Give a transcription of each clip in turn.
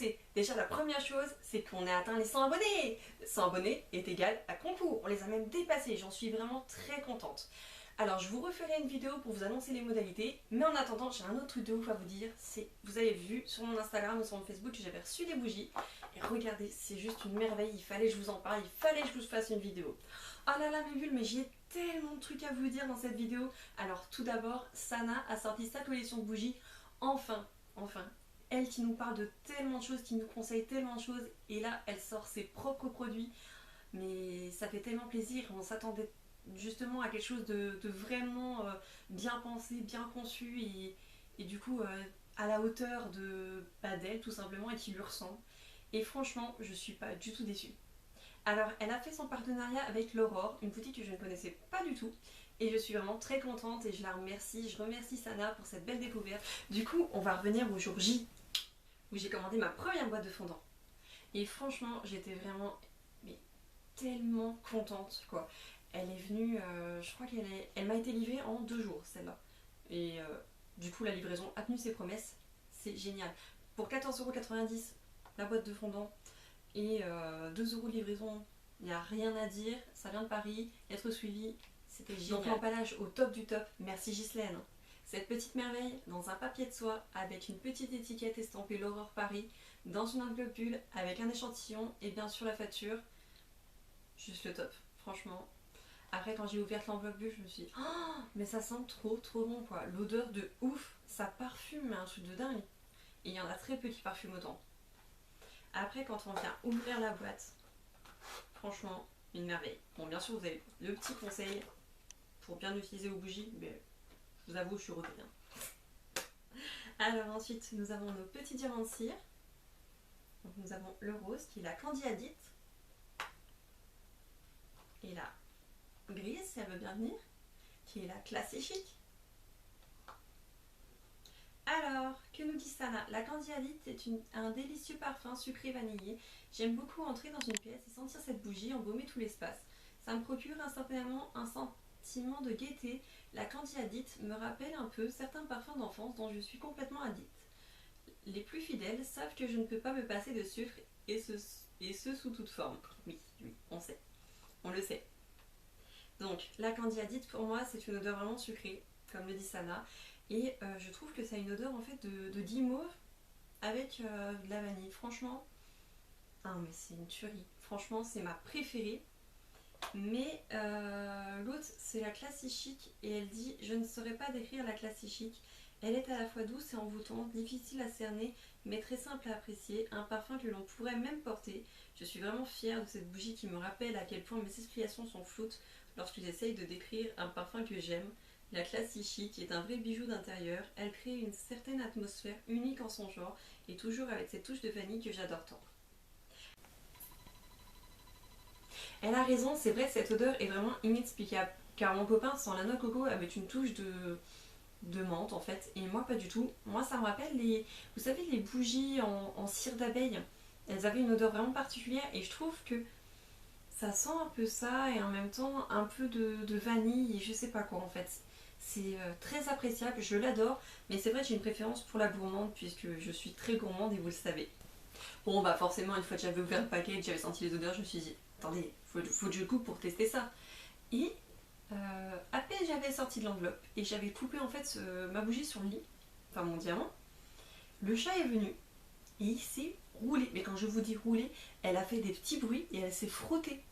c'est déjà la première chose, c'est qu'on a atteint les 100 abonnés. 100 abonnés est égal à concours, on les a même dépassés, j'en suis vraiment très contente. Alors je vous referai une vidéo pour vous annoncer les modalités, mais en attendant j'ai un autre truc de ouf à vous dire, c'est, vous avez vu sur mon Instagram ou sur mon Facebook que j'avais reçu des bougies, et regardez, c'est juste une merveille, il fallait que je vous en parle, il fallait que je vous fasse une vidéo. Oh là là mes bulles, mais j'ai tellement de trucs à vous dire dans cette vidéo. Alors tout d'abord, Sana a sorti sa collection de bougies, enfin, elle qui nous parle de tellement de choses, qui nous conseille tellement de choses, et là elle sort ses propres produits, mais ça fait tellement plaisir, on s'attendait justement à quelque chose de vraiment bien pensé, bien conçu, et du coup à la hauteur d'elle tout simplement, et qui lui ressemble. Et franchement, je suis pas du tout déçue. Alors, elle a fait son partenariat avec l'Aurore, une boutique que je ne connaissais pas du tout. Et je suis vraiment très contente et je la remercie. Je remercie Sana pour cette belle découverte. Du coup, on va revenir au jour J, où j'ai commandé ma première boîte de fondant. Et franchement, j'étais vraiment tellement contente, quoi. Elle est venue, je crois elle m'a été livrée en 2 jours, celle-là. Et du coup, la livraison a tenu ses promesses. C'est génial. Pour 14,90 € la boîte de fondant, et 2 € de livraison, il n'y a rien à dire, ça vient de Paris, être suivi, c'était génial. Donc l'emballage au top du top, merci Ghislaine. Cette petite merveille dans un papier de soie avec une petite étiquette estampée l'Aurore Paris, dans une enveloppe bulle avec un échantillon et bien sûr la facture, juste le top, franchement. Après quand j'ai ouvert l'enveloppe bulle, je me suis dit oh, mais ça sent trop bon quoi, l'odeur de ouf, ça parfume mais un truc de dingue. Et il y en a très peu qui parfument autant. Après, quand on vient ouvrir la boîte, franchement, une merveille. Bon, bien sûr, vous avez le petit conseil pour bien utiliser vos bougies, mais je vous avoue, je suis rodée. Alors ensuite, nous avons nos petits diamants de cire. Donc, nous avons le rose qui est la candiadite. Et la grise, si elle veut bien venir, qui est la classée chic. Alors, que nous dit Sana? La candiadite est un délicieux parfum sucré vanillé. J'aime beaucoup entrer dans une pièce et sentir cette bougie embaumer tout l'espace. Ça me procure instantanément un sentiment de gaieté. La candiadite me rappelle un peu certains parfums d'enfance dont je suis complètement addict. Les plus fidèles savent que je ne peux pas me passer de sucre et ce sous toute forme. Oui, on sait. On le sait. Donc, la candiadite pour moi c'est une odeur vraiment sucrée, comme le dit Sana. Et je trouve que ça a une odeur en fait de guimauve avec de la vanille. Franchement, ah mais c'est une tuerie. Franchement, c'est ma préférée. Mais l'autre, c'est la classée chic. Et elle dit, je ne saurais pas décrire la classée chic. Elle est à la fois douce et envoûtante, difficile à cerner, mais très simple à apprécier. Un parfum que l'on pourrait même porter. Je suis vraiment fière de cette bougie qui me rappelle à quel point mes explications sont floutes lorsque j'essaye de décrire un parfum que j'aime. La classée chic est un vrai bijou d'intérieur, elle crée une certaine atmosphère unique en son genre et toujours avec cette touche de vanille que j'adore tant. Elle a raison, c'est vrai, cette odeur est vraiment inexplicable car mon copain sent la noix de coco avec une touche de menthe en fait et moi pas du tout. Moi ça me rappelle vous savez les bougies en cire d'abeille, elles avaient une odeur vraiment particulière et je trouve que ça sent un peu ça et en même temps un peu de vanille et je sais pas quoi en fait. C'est très appréciable, je l'adore, mais c'est vrai que j'ai une préférence pour la gourmande puisque je suis très gourmande et vous le savez. Bon bah forcément une fois que j'avais ouvert le paquet, j'avais senti les odeurs, je me suis dit attendez, faut que je coupe pour tester ça. Et à peine j'avais sorti de l'enveloppe et j'avais coupé en fait ma bougie sur le lit, enfin mon diamant, le chat est venu et il s'est roulé. Mais quand je vous dis roulé, elle a fait des petits bruits et elle s'est frottée.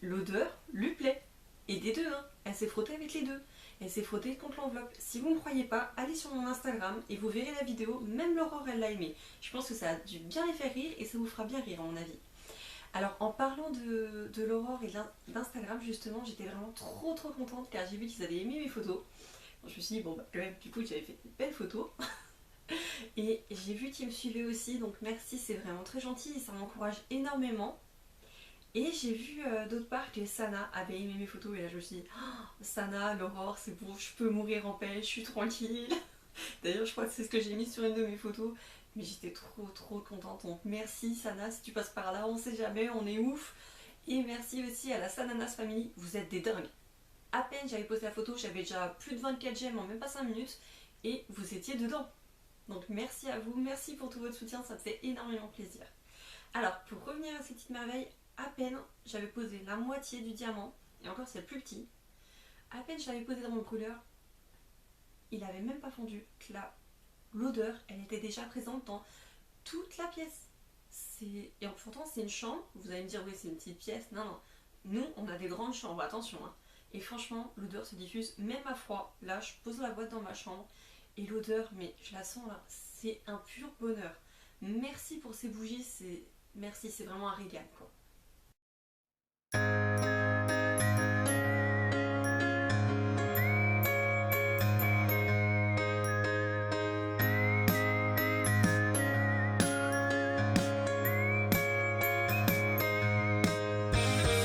L'odeur lui plaît. Et des deux, hein. Elle s'est frottée avec les deux. Elle s'est frottée contre l'enveloppe. Si vous ne me croyez pas, allez sur mon Instagram et vous verrez la vidéo. Même l'Aurore, elle l'a aimé. Je pense que ça a dû bien les faire rire et ça vous fera bien rire à mon avis. Alors en parlant de l'Aurore et d'Instagram justement, j'étais vraiment trop contente car j'ai vu qu'ils avaient aimé mes photos. Donc, je me suis dit bon bah quand même du coup j'avais fait de belles photos. Et j'ai vu qu'ils me suivaient aussi, donc merci, c'est vraiment très gentil et ça m'encourage énormément. Et j'ai vu d'autre part que Sana avait aimé mes photos et là je me suis dit oh, Sana, l'Aurore, c'est bon, je peux mourir en paix, je suis tranquille. D'ailleurs je crois que c'est ce que j'ai mis sur une de mes photos. Mais j'étais trop contente, donc merci Sana, si tu passes par là, on sait jamais, on est ouf. Et merci aussi à la Sananas Family, vous êtes des dingues. À peine j'avais posté la photo, j'avais déjà plus de 24 j'aime en même pas 5 minutes et vous étiez dedans. Donc merci à vous, merci pour tout votre soutien, ça me fait énormément plaisir. Alors pour revenir à ces petites merveilles, à peine j'avais posé la moitié du diamant, et encore c'est plus petit, à peine je l'avais posé dans mon couleur, il avait même pas fondu, que l'odeur elle était déjà présente dans toute la pièce. Et pourtant c'est une chambre, vous allez me dire oui c'est une petite pièce, non non, nous on a des grandes chambres, attention hein. Et franchement l'odeur se diffuse même à froid. Là je pose la boîte dans ma chambre et l'odeur, mais je la sens là, c'est un pur bonheur. Merci pour ces bougies, merci, c'est vraiment un régal quoi.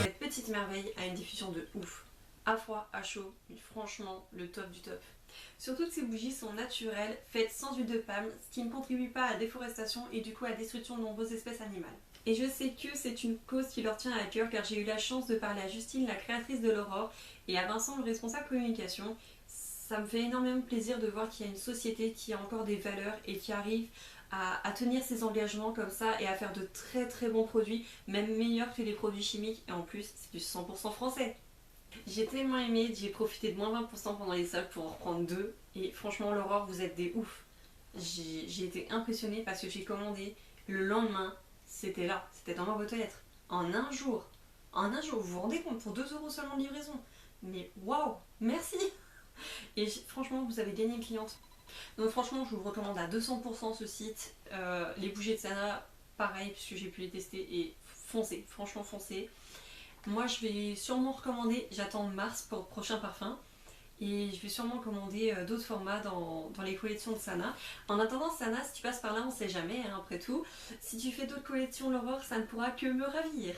Cette petite merveille a une diffusion de ouf. À froid, à chaud, mais franchement, le top du top. Surtout que ces bougies sont naturelles, faites sans huile de palme, ce qui ne contribue pas à la déforestation et du coup à la destruction de nombreuses espèces animales. Et je sais que c'est une cause qui leur tient à cœur car j'ai eu la chance de parler à Justine, la créatrice de l'Aurore, et à Vincent, le responsable communication. Ça me fait énormément plaisir de voir qu'il y a une société qui a encore des valeurs et qui arrive à tenir ses engagements comme ça et à faire de très très bons produits, même meilleurs que les produits chimiques, et en plus c'est du 100% français. J'ai tellement aimé, j'ai profité de moins 20% pendant les soldes pour en reprendre deux, et franchement l'Aurore vous êtes des ouf. J'ai été impressionnée parce que j'ai commandé, le lendemain c'était là, c'était dans ma boîte aux lettres, en un jour, vous vous rendez compte, pour 2 euros seulement de livraison, mais waouh, merci. Et franchement vous avez gagné une cliente. Donc franchement je vous recommande à 200% ce site. Les bougies de Sana pareil puisque j'ai pu les tester, et foncez, franchement foncez. Moi je vais sûrement recommander, j'attends mars pour le prochain parfum, et je vais sûrement commander d'autres formats dans les collections de Sana. En attendant Sana, si tu passes par là on sait jamais hein, après tout, si tu fais d'autres collections l'Aurore ça ne pourra que me ravir.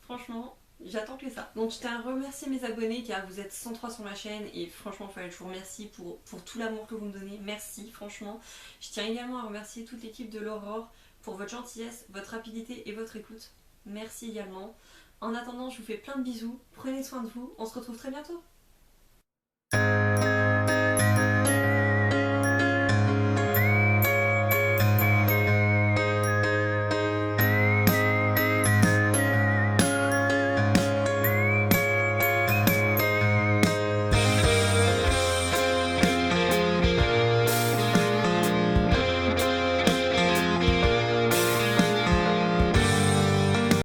Franchement j'attends que ça. Donc je tiens à remercier mes abonnés car vous êtes 103 sur ma chaîne et franchement je vous remercie pour tout l'amour que vous me donnez. Merci franchement. Je tiens également à remercier toute l'équipe de l'Aurore pour votre gentillesse, votre rapidité et votre écoute. Merci également. En attendant je vous fais plein de bisous, prenez soin de vous, on se retrouve très bientôt.